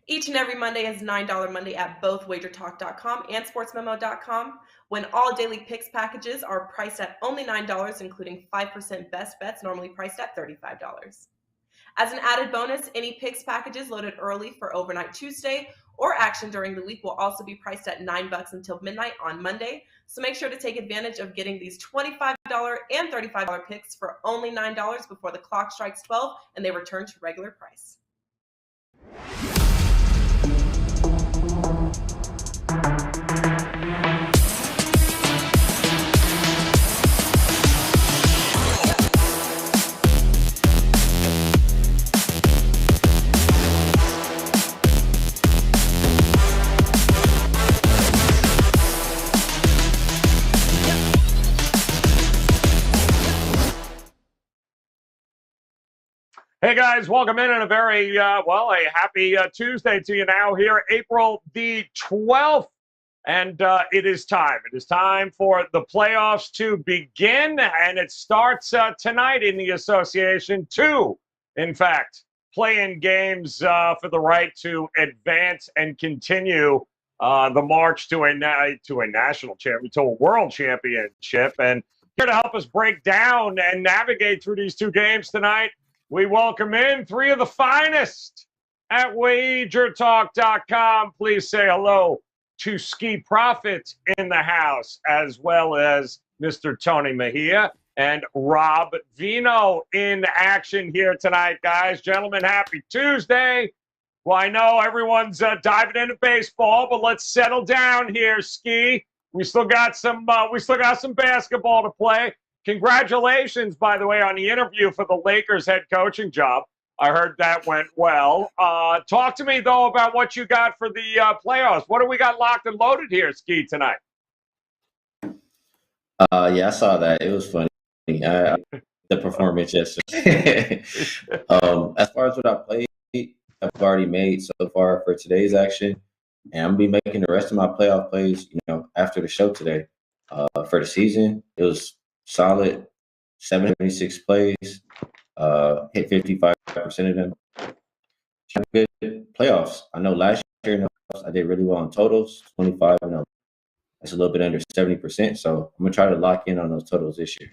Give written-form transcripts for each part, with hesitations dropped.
Each and every Monday is $9 Monday at both WagerTalk.com and SportsMemo.com, when all daily picks packages are priced at only $9, including 5% best bets, normally priced at $35. As an added bonus, any picks packages loaded early for Overnight Tuesday or action during the week will also be priced at $9 until midnight on Monday. So make sure to take advantage of getting these $25 and $35 picks for only $9 before the clock strikes 12 and they return to regular price. Hey guys, welcome in a very, a happy Tuesday to you now here, April the 12th. And it is time. It is time for the playoffs to begin, and it starts tonight in the association. Two, in fact, play-in games for the right to advance and continue the march to a national championship, to a world championship. And here to help us break down and navigate through these two games tonight, we welcome in three of the finest at WagerTalk.com. Please say hello to Ski Profit in the house, as well as Mr. Tony Mejia and Rob Vino in action here tonight, guys. Gentlemen, happy Tuesday. Well, I know everyone's diving into baseball, but let's settle down here, Ski. We still got some basketball to play. Congratulations, by the way, on the interview for the Lakers head coaching job. I heard that went well. Talk to me, though, about what you got for the playoffs. What do we got locked and loaded here, Ski, tonight? Yeah, I saw that. It was funny. The performance yesterday. As far as what I played, I've already made so far for today's action, and I'm going to be making the rest of my playoff plays, after the show today. For the season, it was solid, 76 plays, hit 55% of them. Good playoffs. I know last year in the playoffs, I did really well on totals, 25. That's a little bit under 70%. So I'm gonna try to lock in on those totals this year.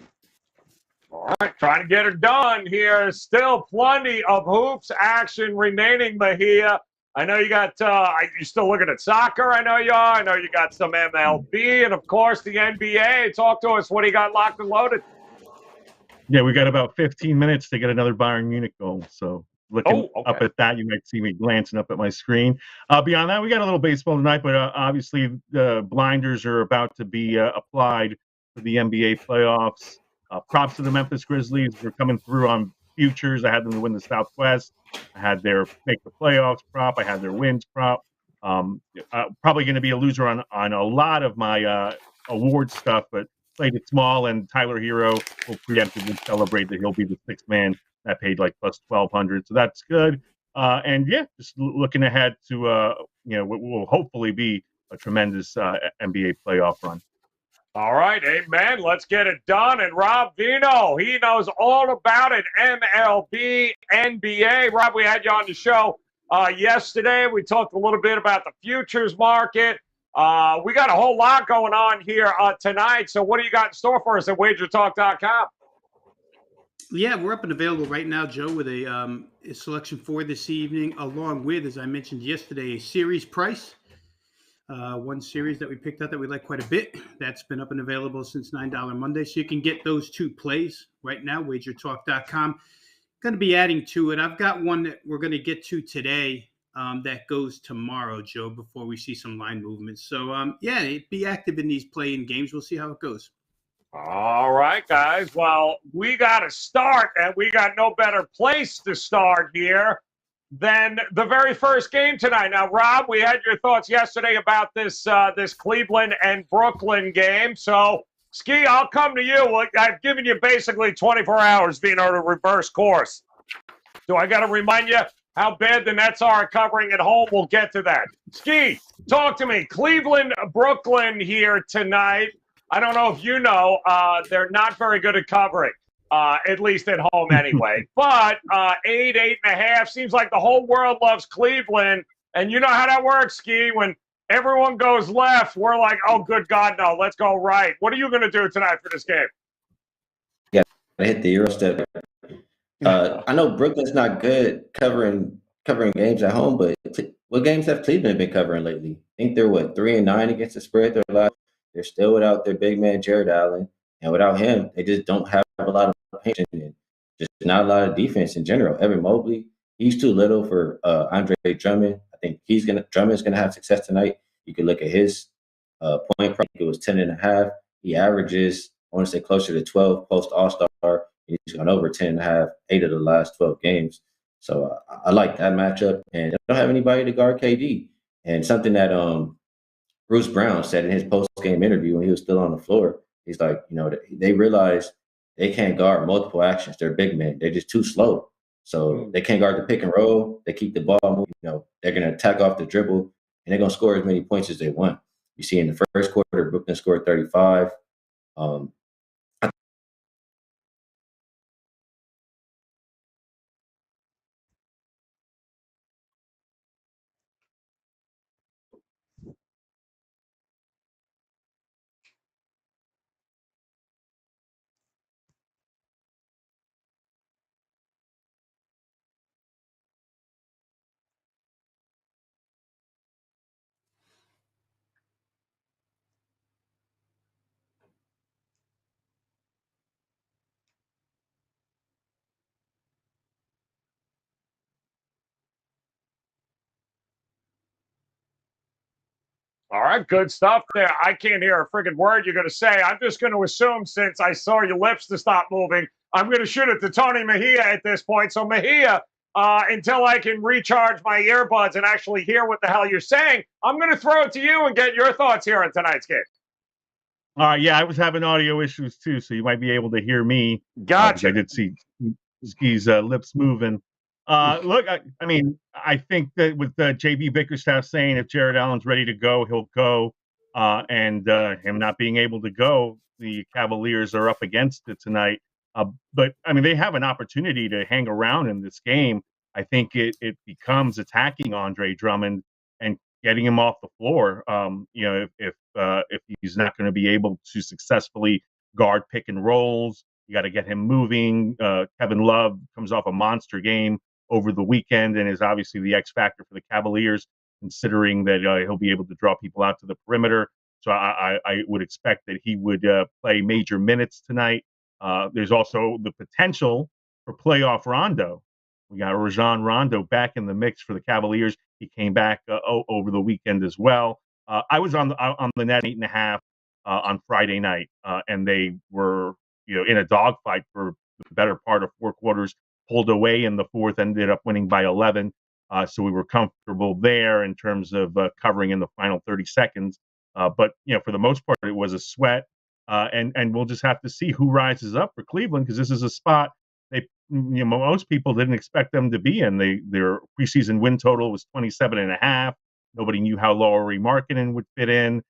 All right, trying to get her done here. Still plenty of hoops action remaining, Mejia. I know you got, you're still looking at soccer, I know you are. I know you got some MLB and, of course, the NBA. Talk to us. What do you got locked and loaded? Yeah, we got about 15 minutes to get another Bayern Munich goal. So looking up at that, you might see me glancing up at my screen. Beyond that, we got a little baseball tonight, but obviously the blinders are about to be applied for the NBA playoffs. Props to the Memphis Grizzlies. They're coming through on futures. I had them to win the Southwest. I had their make the playoffs prop. I had their wins prop. Probably going to be a loser on a lot of my award stuff, but played it small, and Tyler Hero will preemptively celebrate that he'll be the sixth man that paid like plus 1,200. So that's good. And yeah, just looking ahead to what will hopefully be a tremendous NBA playoff run. All right, amen. Let's get it done. And Rob Vino, he knows all about it. MLB, NBA. Rob, we had you on the show yesterday. We talked a little bit about the futures market. We got a whole lot going on here tonight. So what do you got in store for us at WagerTalk.com? Yeah, we're up and available right now, Joe, with a selection for this evening, along with, as I mentioned yesterday, a series price. One series that we picked up that we like quite a bit. That's been up and available since $9 Monday. So you can get those two plays right now, WagerTalk.com. Going to be adding to it. I've got one that we're going to get to today that goes tomorrow, Joe, before we see some line movements. So, be active in these play-in games. We'll see how it goes. All right, guys. Well, we got to start, and we got no better place to start here than the very first game tonight. Now, Rob, we had your thoughts yesterday about this Cleveland and Brooklyn game. So, Ski, I'll come to you. I've given you basically 24 hours being able to reverse course. Do I got to remind you how bad the Nets are covering at home? We'll get to that. Ski, talk to me. Cleveland, Brooklyn here tonight. I don't know if you know, they're not very good at covering. At least at home anyway. But 8.5 seems like the whole world loves Cleveland. And you know how that works, Ski. When everyone goes left, we're like, oh, good God, no, let's go right. What are you going to do tonight for this game? Yeah, I hit the Euro step. I know Brooklyn's not good covering games at home, but what games have Cleveland been covering lately? I think they're 3-9 against the spread. They're still without their big man Jared Allen, and without him, they just don't have a lot of patience and just not a lot of defense in general. Evan Mobley, he's too little for Andre Drummond. I think Drummond's gonna have success tonight. You can look at his point. It was 10.5. He averages, I want to say, closer to 12 post All-Star. He's gone over 10.5, 8 of the last 12 games. So I like that matchup, and they don't have anybody to guard KD. And something that Bruce Brown said in his post-game interview when he was still on the floor, he's like, they realize they can't guard multiple actions. They're big men. They're just too slow. So they can't guard the pick and roll. They keep the ball moving. They're going to attack off the dribble, and they're going to score as many points as they want. You see in the first quarter, Brooklyn scored 35. All right, good stuff there. I can't hear a friggin' word you're going to say. I'm just going to assume, since I saw your lips to stop moving, I'm going to shoot it to Tony Mejia at this point. So, Mejia, until I can recharge my earbuds and actually hear what the hell you're saying, I'm going to throw it to you and get your thoughts here on tonight's game. Yeah, I was having audio issues too, so you might be able to hear me. Gotcha. I did see Ski's lips moving. Look, I mean, I think that with JB Bickerstaff saying if Jared Allen's ready to go, he'll go, and him not being able to go, the Cavaliers are up against it tonight. But I mean, they have an opportunity to hang around in this game. I think it becomes attacking Andre Drummond and getting him off the floor. If he's not going to be able to successfully guard pick and rolls, you got to get him moving. Kevin Love comes off a monster game over the weekend and is obviously the X factor for the Cavaliers, considering that he'll be able to draw people out to the perimeter. So I would expect that he would play major minutes tonight. There's also the potential for playoff Rondo. We got Rajon Rondo back in the mix for the Cavaliers. He came back over the weekend as well. I was on the net 8.5 on Friday night, and they were in a dogfight for the better part of 4 quarters. Pulled away in the fourth, ended up winning by 11. So we were comfortable there in terms of covering in the final 30 seconds. But for the most part, it was a sweat, and we'll just have to see who rises up for Cleveland, because this is a spot most people didn't expect them to be in. Their preseason win total was 27.5. Nobody knew how Lauri Markkanen would fit in.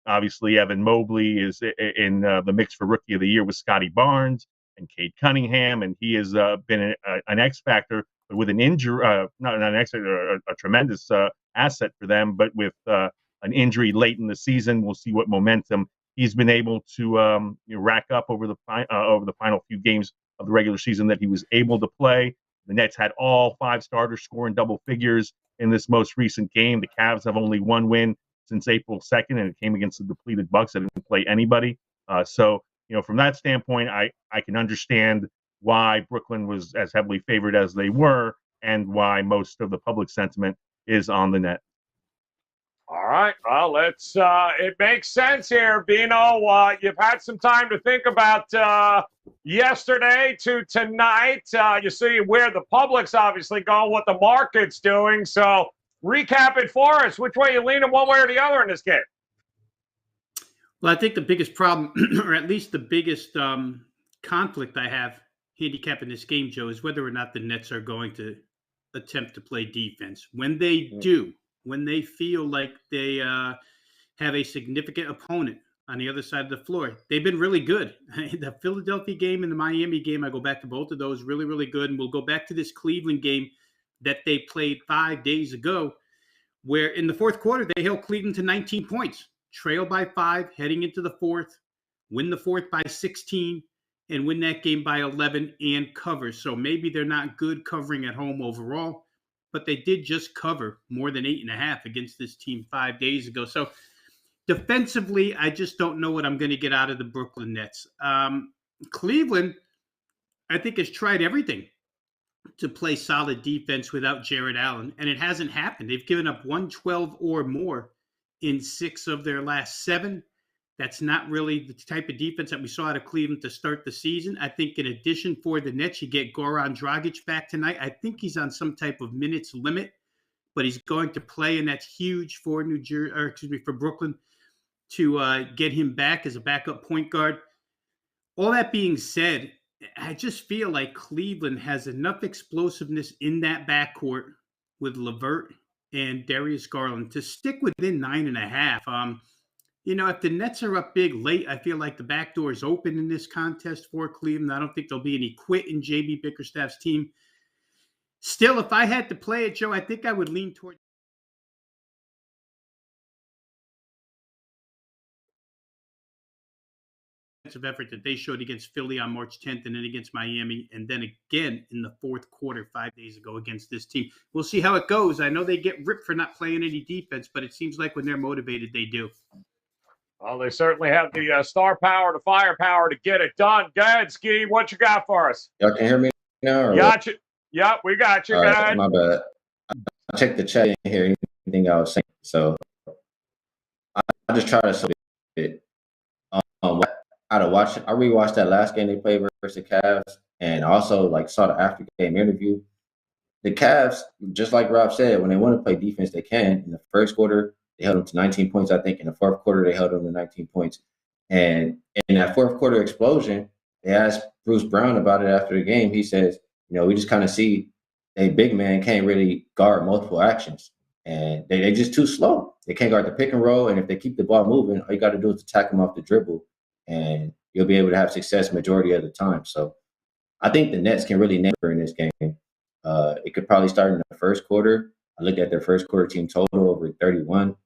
Obviously, Evan Mobley is in the mix for Rookie of the Year with Scotty Barnes and Cade Cunningham, and he has been an X factor, but with an injury, not an X factor, a tremendous asset for them, but with an injury late in the season. We'll see what momentum he's been able to rack up over the final few games of the regular season that he was able to play. The Nets had all 5 starters scoring double figures in this most recent game. The Cavs have only 1 win since April 2nd, and it came against the depleted Bucks that didn't play anybody. So from that standpoint, I can understand why Brooklyn was as heavily favored as they were, and why most of the public sentiment is on the net. All right. Well, it makes sense here, Bino. You've had some time to think about yesterday to tonight. You see where the public's obviously going, what the market's doing. So recap it for us. Which way you leaning, one way or the other in this game? Well, I think the biggest problem, or at least the biggest conflict I have handicapping this game, Joe, is whether or not the Nets are going to attempt to play defense. When they do, when they feel like they have a significant opponent on the other side of the floor, they've been really good. The Philadelphia game and the Miami game, I go back to both of those, really, really good. And we'll go back to this Cleveland game that they played 5 days ago. where in the fourth quarter, they held Cleveland to 19 points, trail by 5, heading into the fourth, win the fourth by 16, and win that game by 11 and cover. So maybe they're not good covering at home overall, but they did just cover more than 8.5 against this team 5 days ago. So defensively, I just don't know what I'm going to get out of the Brooklyn Nets. Cleveland, I think, has tried everything to play solid defense without Jared Allen, and it hasn't happened. They've given up 112 or more in 6 of their last 7. That's not really the type of defense that we saw out of Cleveland to start the season. I think in addition for the Nets, you get Goran Dragic back tonight. I think he's on some type of minutes limit, but he's going to play, and that's huge for for Brooklyn to get him back as a backup point guard. All that being said, I just feel like Cleveland has enough explosiveness in that backcourt with LeVert and Darius Garland to stick within 9.5. If the Nets are up big late, I feel like the back door is open in this contest for Cleveland. I don't think there'll be any quit in JB Bickerstaff's team. Still, if I had to play it, Joe, I think I would lean toward effort that they showed against Philly on March 10th and then against Miami, and then again in the fourth quarter 5 days ago against this team. We'll see how it goes. I know they get ripped for not playing any defense, but it seems like when they're motivated, they do. Well, they certainly have the star power, the firepower to get it done. Go ahead, Ski. What you got for us? Y'all can hear me now? Got you. Yep, we got you. All Go right, ahead. my bad. I checked the chat and hear anything I was saying. So I just try to say it. I rewatched that last game they played versus the Cavs, and also saw the after game interview. The Cavs, just like Rob said, when they want to play defense, they can. In the first quarter, they held them to 19 points. I think in the fourth quarter, they held them to 19 points. And in that fourth quarter explosion, they asked Bruce Brown about it after the game. He says, we just kind of see a big man can't really guard multiple actions. And they just too slow. They can't guard the pick and roll. And if they keep the ball moving, all you got to do is attack them off the dribble, and you'll be able to have success majority of the time. So I think the Nets can really never in this game. It could probably start in the first quarter. I looked at their first quarter team total over 31.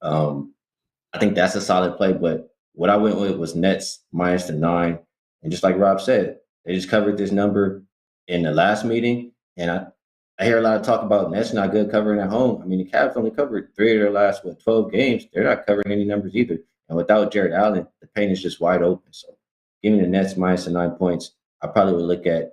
I think that's a solid play, but what I went with was Nets minus the 9. And just like Rob said, they just covered this number in the last meeting. And I hear a lot of talk about Nets not good covering at home. I mean, the Cavs only covered 3 of their last 12 games. They're not covering any numbers either. And without Jared Allen, the paint is just wide open. So giving the Nets minus the 9 points, I probably would look at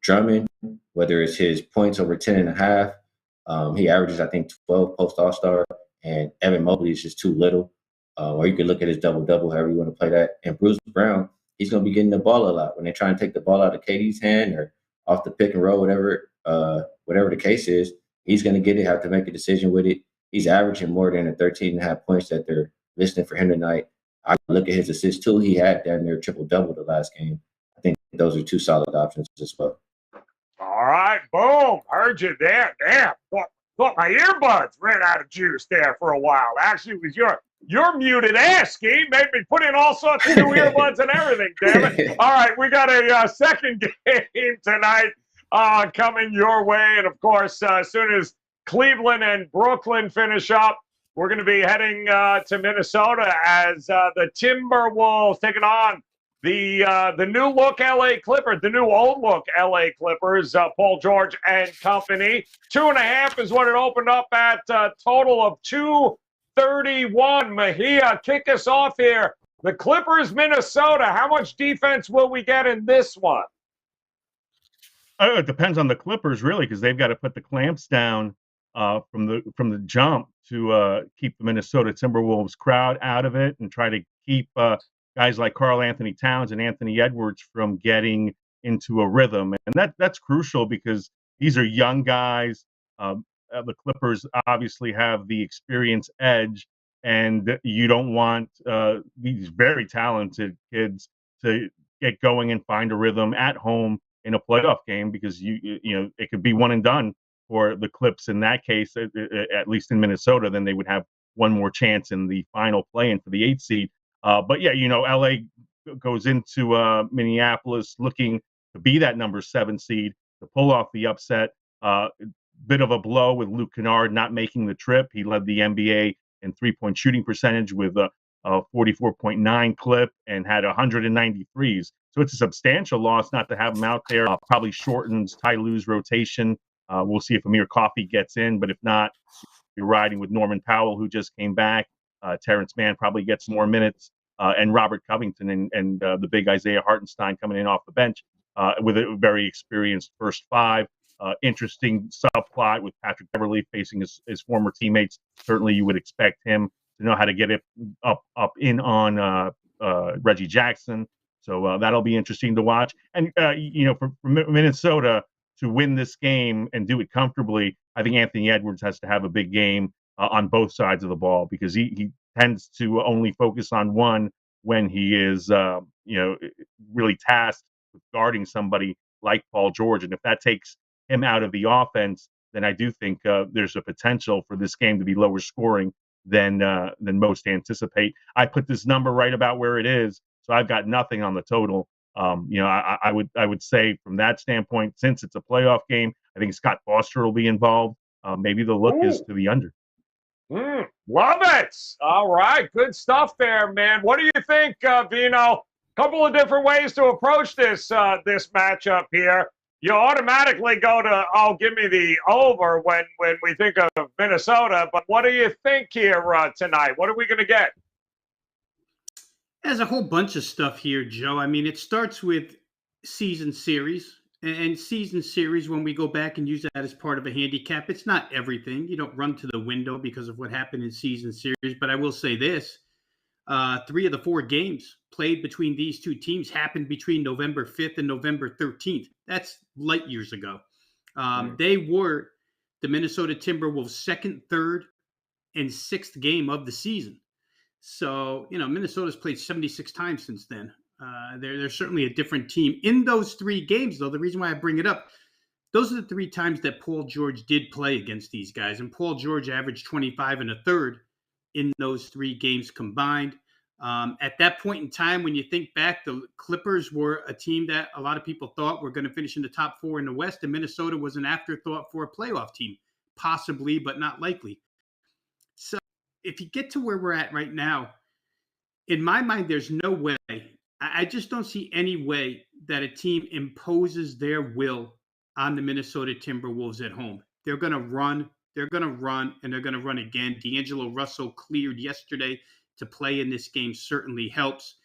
Drummond, whether it's his points over 10.5. He averages, I think, 12 post All-Star, and Evan Mobley is just too little. Or you could look at his double-double, however you want to play that. And Bruce Brown, he's going to be getting the ball a lot. When they try and take the ball out of KD's hand or off the pick and roll, whatever the case is, he's going to get it, have to make a decision with it. He's averaging more than the 13.5 points that they're listing for him tonight. I look at his assists, too. He had down there triple-double the last game. I think those are 2 solid options as well. All right, boom. Heard you there. Damn. Thought my earbuds ran out of juice there for a while. Actually, it was your muted ass, Ski. Made me put in all sorts of new earbuds and everything, damn it. All right, we got a second game tonight coming your way. And, of course, as soon as Cleveland and Brooklyn finish up, we're going to be heading to Minnesota as the Timberwolves taking on the new look LA Clippers, the new old look LA Clippers, Paul George and company. 2.5 is what it opened up at, total of 231. Mejia, kick us off here. The Clippers, Minnesota. How much defense will we get in this one? It depends on the Clippers, really, because they've got to put the clamps down from the jump to keep the Minnesota Timberwolves crowd out of it and try to keep guys like Karl Anthony Towns and Anthony Edwards from getting into a rhythm. And that's crucial because these are young guys. The Clippers obviously have the experience edge, and you don't want these very talented kids to get going and find a rhythm at home in a playoff game, because you know it could be one and done for the Clips in that case, at least in Minnesota. Then they would have one more chance in the final play-in for the 8th seed. But yeah, LA goes into Minneapolis looking to be that number 7 seed to pull off the upset. bit of a blow with Luke Kennard not making the trip. He led the NBA in three-point shooting percentage with a 44.9 clip and had 193s. So it's a substantial loss not to have him out there. Probably shortens Ty Lue's rotation. We'll see if Amir Coffey gets in, but if not, you're riding with Norman Powell, who just came back. Terrence Mann probably gets more minutes, and Robert Covington and the big Isaiah Hartenstein coming in off the bench with a very experienced first five. Interesting subplot with Patrick Beverley facing his former teammates. Certainly, you would expect him to know how to get it up in on Reggie Jackson. So that'll be interesting to watch. And for Minnesota to win this game and do it comfortably, I think Anthony Edwards has to have a big game on both sides of the ball, because he tends to only focus on one when he is really tasked with guarding somebody like Paul George. And if that takes him out of the offense, then I do think there's a potential for this game to be lower scoring than most anticipate. I put this number right about where it is, so I've got nothing on the total. I would say from that standpoint, since it's a playoff game, I think Scott Foster will be involved. Maybe the look is to the under. Love it. All right, good stuff there, man. What do you think, Vino? Couple of different ways to approach this matchup here. You automatically go to, give me the over when we think of Minnesota. But what do you think here tonight? What are we going to get? There's a whole bunch of stuff here, Joe. I mean, it starts with season series. And season series, when we go back and use that as part of a handicap, it's not everything. You don't run to the window because of what happened in season series. But I will say this. 3 of the 4 games played between these two teams happened between November 5th and November 13th. That's light years ago. They were the Minnesota Timberwolves' 2nd, 3rd, and 6th game of the season. So, Minnesota's played 76 times since then. They're certainly a different team. In those 3 games, though, the reason why I bring it up, those are the 3 times that Paul George did play against these guys. And Paul George averaged 25 1/3 in those 3 games combined. At that point in time, when you think back, the Clippers were a team that a lot of people thought were going to finish in the top 4 in the West, and Minnesota was an afterthought for a playoff team, possibly, but not likely. So if you get to where we're at right now, in my mind, there's no way. I just don't see any way that a team imposes their will on the Minnesota Timberwolves at home. They're going to run, and they're going to run again. D'Angelo Russell cleared yesterday to play in this game certainly helps.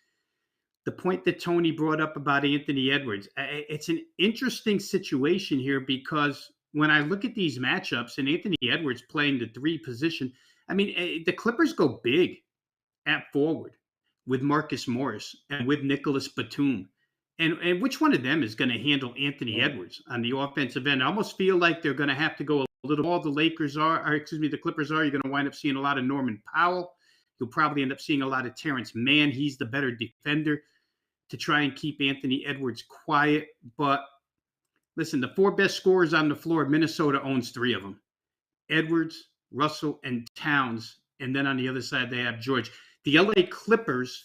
The point that Tony brought up about Anthony Edwards, it's an interesting situation here, because when I look at these matchups and Anthony Edwards playing the 3 position, I mean, the Clippers go big at forward with Marcus Morris and with Nicholas Batum. And which one of them is going to handle Anthony Edwards on the offensive end? I almost feel like they're going to have to go a little more. The Clippers are. You're going to wind up seeing a lot of Norman Powell. You'll probably end up seeing a lot of Terrence Mann. He's the better defender to try and keep Anthony Edwards quiet. But listen, the 4 best scorers on the floor, Minnesota owns 3 of them. Edwards, Russell, and Towns. And then on the other side, they have George. The LA Clippers,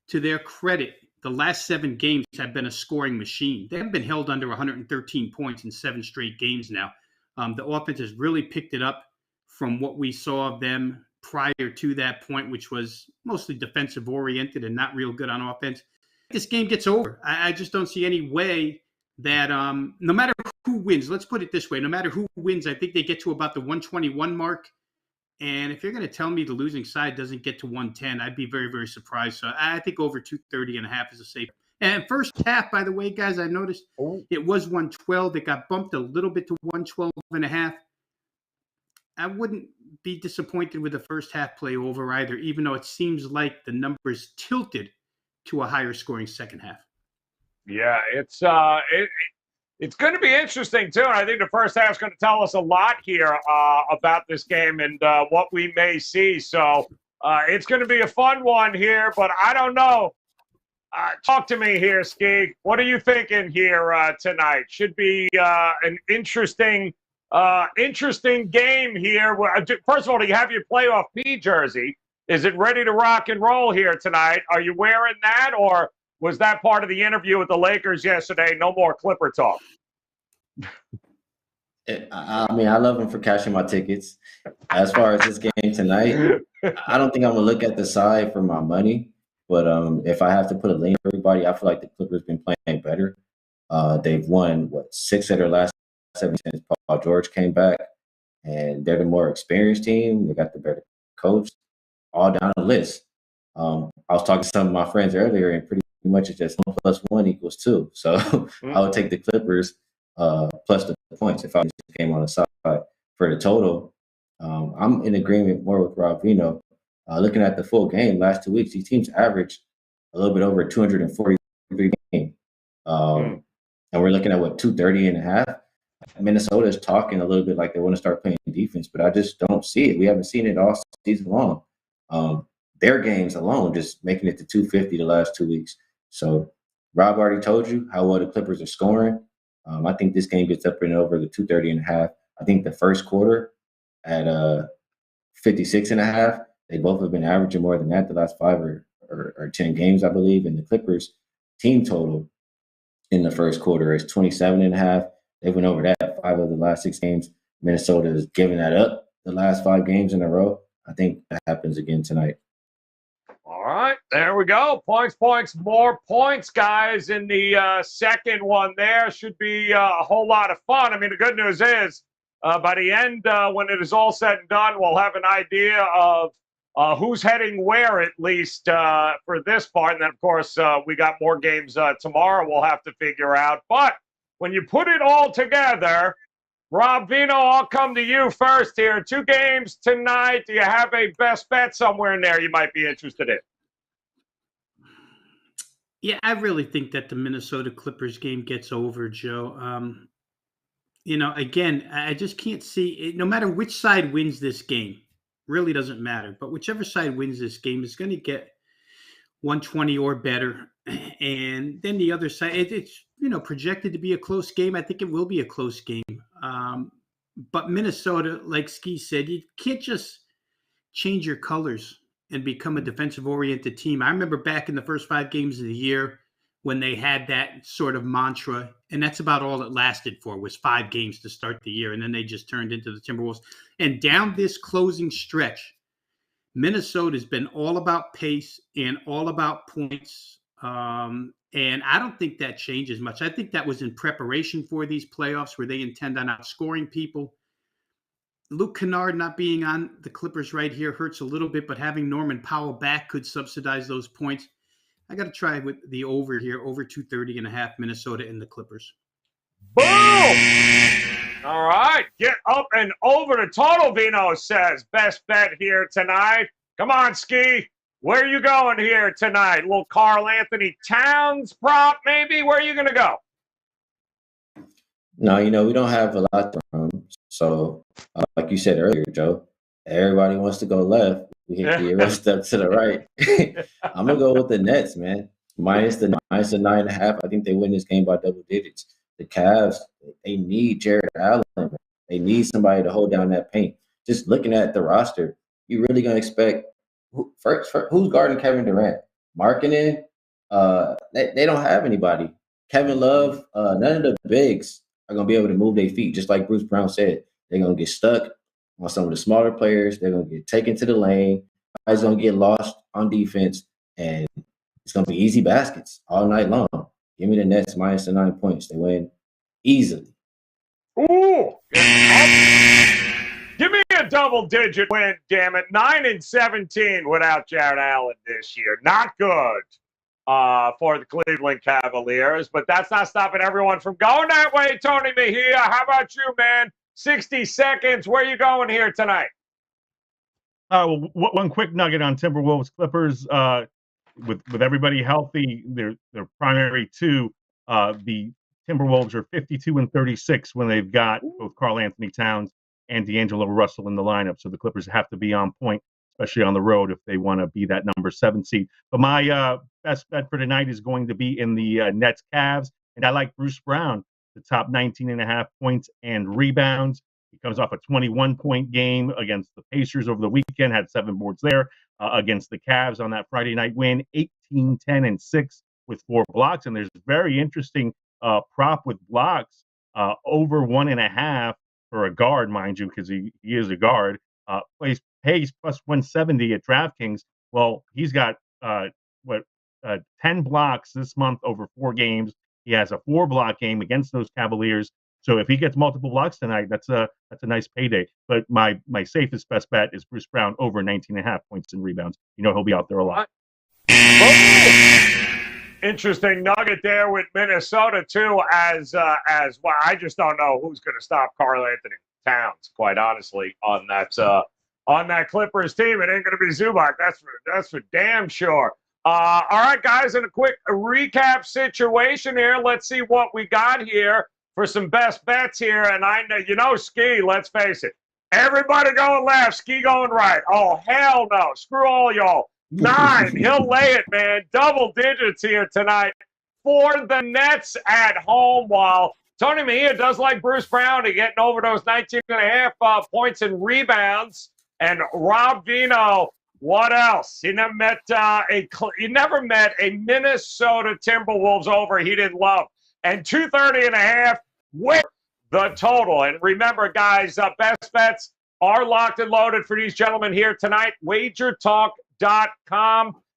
to their credit, the last 7 games have been a scoring machine. They haven't been held under 113 points in 7 straight games now. The offense has really picked it up from what we saw of them prior to that point, which was mostly defensive oriented and not real good on offense. This game gets over. I just don't see any way that no matter who wins, let's put it this way, no matter who wins, I think they get to about the 121 mark. And if you're going to tell me the losing side doesn't get to 110, I'd be very, very surprised. So I think over 230.5 is a safe. And first half, by the way, guys, I noticed it was 112. It got bumped a little bit to 112.5. I wouldn't be disappointed with the first half play over either, even though it seems like the numbers tilted to a higher scoring second half. Yeah, it's going to be interesting, too. And I think the first half is going to tell us a lot here about this game and what we may see. So it's going to be a fun one here, but I don't know. Talk to me here, Ski. What are you thinking here tonight? Should be an interesting game here. First of all, do you have your playoff P jersey? Is it ready to rock and roll here tonight? Are you wearing that, or was that part of the interview with the Lakers yesterday? No more Clipper talk. I mean, I love him for cashing my tickets. As far as this game tonight, I don't think I'm gonna look at the side for my money. But if I have to put a lean for everybody, I feel like the Clippers been playing better. They've won what 6 of their last 7 since Paul George came back, and they're the more experienced team. They got the better coach, all down the list. I was talking to some of my friends earlier, and pretty much it's just 1 + 1 = 2. So I would take the Clippers plus the points if I just came on the side for the total. I'm in agreement more with Rob Vino. Looking at the full game, last 2 weeks, these teams averaged a little bit over 243 games. And we're looking at what 230.5. Minnesota is talking a little bit like they want to start playing defense, but I just don't see it. We haven't seen it all season long. Their games alone just making it to 250 the last 2 weeks. So Rob already told you how well the Clippers are scoring. I think this game gets up and over the 230.5. I think the first quarter at 56.5. They both have been averaging more than that the last 5 or 10 games, I believe. And the Clippers team total in the first quarter is 27.5. They went over that 5 of the last 6 games. Minnesota is giving that up the last 5 games in a row. I think that happens again tonight. All right, there we go. Points, more points, guys, in the second one there. Should be a whole lot of fun. I mean, the good news is by the end, when it is all said and done, we'll have an idea of who's heading where, at least for this part. And then, of course, we got more games tomorrow we'll have to figure out. But when you put it all together, Rob Vino, I'll come to you first here. 2 games tonight. Do you have a best bet somewhere in there you might be interested in? Yeah, I really think that the Minnesota Clippers game gets over, Joe. Again, I just can't see it. No matter which side wins this game, really doesn't matter. But whichever side wins this game is going to get 120 or better. And then the other side, it's projected to be a close game. I think it will be a close game. But Minnesota, like Ski said, you can't just change your colors and become a defensive-oriented team. I remember back in the first 5 games of the year when they had that sort of mantra, and that's about all it lasted for, was 5 games to start the year, and then they just turned into the Timberwolves. And down this closing stretch, Minnesota's been all about pace and all about points, and I don't think that changes much. I think that was in preparation for these playoffs where they intend on outscoring people. Luke Kennard not being on the Clippers right here hurts a little bit, but having Norman Powell back could subsidize those points. I got to try with the over here, over 230.5, Minnesota and the Clippers. Boom! All right, get up and over the total, Vino says. Best bet here tonight. Come on, Ski. Where are you going here tonight? A little Karl Anthony Towns prop, maybe? Where are you going to go? No, we don't have a lot of room. So, like you said earlier, Joe, everybody wants to go left. We hit the arrow step to the right. I'm going to go with the Nets, man. Minus the 9.5. I think they win this game by double digits. The Cavs, they need Jared Allen. They need somebody to hold down that paint. Just looking at the roster, you really going to expect who's guarding Kevin Durant? Markkanen? They don't have anybody. Kevin Love, none of the bigs are going to be able to move their feet. Just like Bruce Brown said, they're going to get stuck on some of the smaller players. They're going to get taken to the lane. Guys going to get lost on defense, and it's going to be easy baskets all night long. Give me the Nets minus the 9 points. They win easily. Ooh. Give me a double-digit win, damn it. 9-17 without Jared Allen this year. Not good for the Cleveland Cavaliers, but that's not stopping everyone from going that way. Tony Mejia, how about you, man? 60 seconds. Where are you going here tonight? One quick nugget on Timberwolves Clippers. With everybody healthy, their primary 2, the Timberwolves are 52-36 when they've got both Karl Anthony Towns and D'Angelo Russell in the lineup. So the Clippers have to be on point, especially on the road, if they want to be that number 7 seed. But my best bet for tonight is going to be in the Nets Cavs, and I like Bruce Brown, the top 19.5 points and rebounds. He comes off a 21-point game against the Pacers over the weekend, had 7 boards there. Against the Cavs on that Friday night win, 18, 10, and 6 with 4 blocks. And there's a very interesting prop with blocks over 1.5 for a guard, mind you, because he is a guard. Pays plus 170 at DraftKings. Well, he's got 10 blocks this month over 4 games. He has a 4-block game against those Cavaliers. So if he gets multiple blocks tonight, that's a nice payday. But my safest best bet is Bruce Brown over 19.5 points and rebounds. You know he'll be out there a lot. Interesting nugget there with Minnesota too. As well, I just don't know who's going to stop Karl Anthony Towns. Quite honestly, on that Clippers team, it ain't going to be Zubac. That's for damn sure. All right, guys, in a quick recap situation here, let's see what we got here for some best bets here. And I know, Ski, let's face it, everybody going left, Ski going right. Oh, hell no. Screw all y'all. 9, he'll lay it, man. Double digits here tonight for the Nets at home, while Tony Mejia does like Bruce Brown to getting over those 19.5 points and rebounds. And Rob Vino, what else? He never met a Minnesota Timberwolves over he didn't love. And 230.5 with the total. And remember, guys, best bets are locked and loaded for these gentlemen here tonight. WagerTalk.com.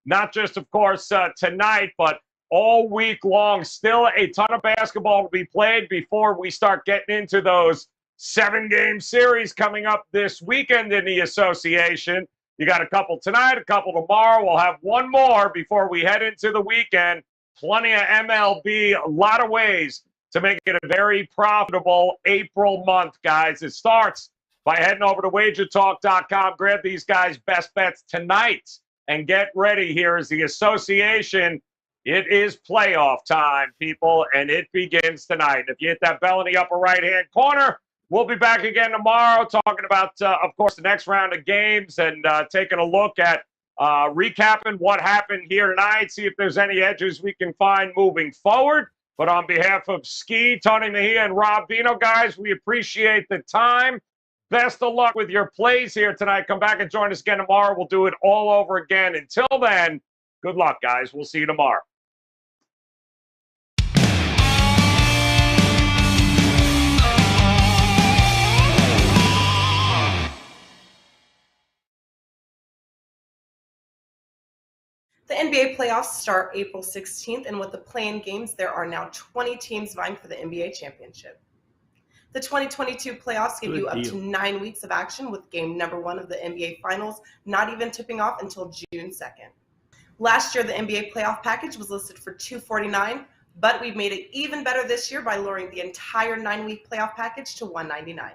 Not just, of course, tonight, but all week long. Still a ton of basketball to be played before we start getting into those 7-game series coming up this weekend in the association. You got a couple tonight, a couple tomorrow. We'll have one more before we head into the weekend. Plenty of MLB, a lot of ways to make it a very profitable April month, guys. It starts by heading over to WagerTalk.com. Grab these guys' best bets tonight and get ready here as the association. It is playoff time, people, and it begins tonight. If you hit that bell in the upper right-hand corner, we'll be back again tomorrow talking about, of course, the next round of games and taking a look at recapping what happened here tonight, see if there's any edges we can find moving forward. But on behalf of Ski, Tony Mejia, and Rob Vino, guys, we appreciate the time. Best of luck with your plays here tonight. Come back and join us again tomorrow. We'll do it all over again. Until then, good luck, guys. We'll see you tomorrow. The NBA playoffs start April 16th, and with the play-in games, there are now 20 teams vying for the NBA championship. The 2022 playoffs give you up to 9 weeks of action, with game number 1 of the NBA Finals not even tipping off until June 2nd. Last year, the NBA playoff package was listed for $249, but we've made it even better this year by lowering the entire 9-week playoff package to $199.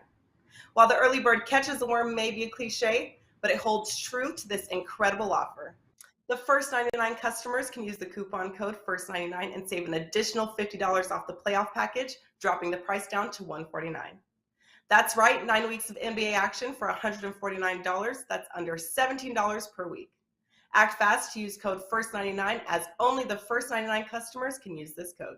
While the early bird catches the worm may be a cliche, but it holds true to this incredible offer. The first 99 customers can use the coupon code FIRST99 and save an additional $50 off the playoff package, dropping the price down to $149. That's right, 9 weeks of NBA action for $149. That's under $17 per week. Act fast to use code FIRST99, as only the first 99 customers can use this code.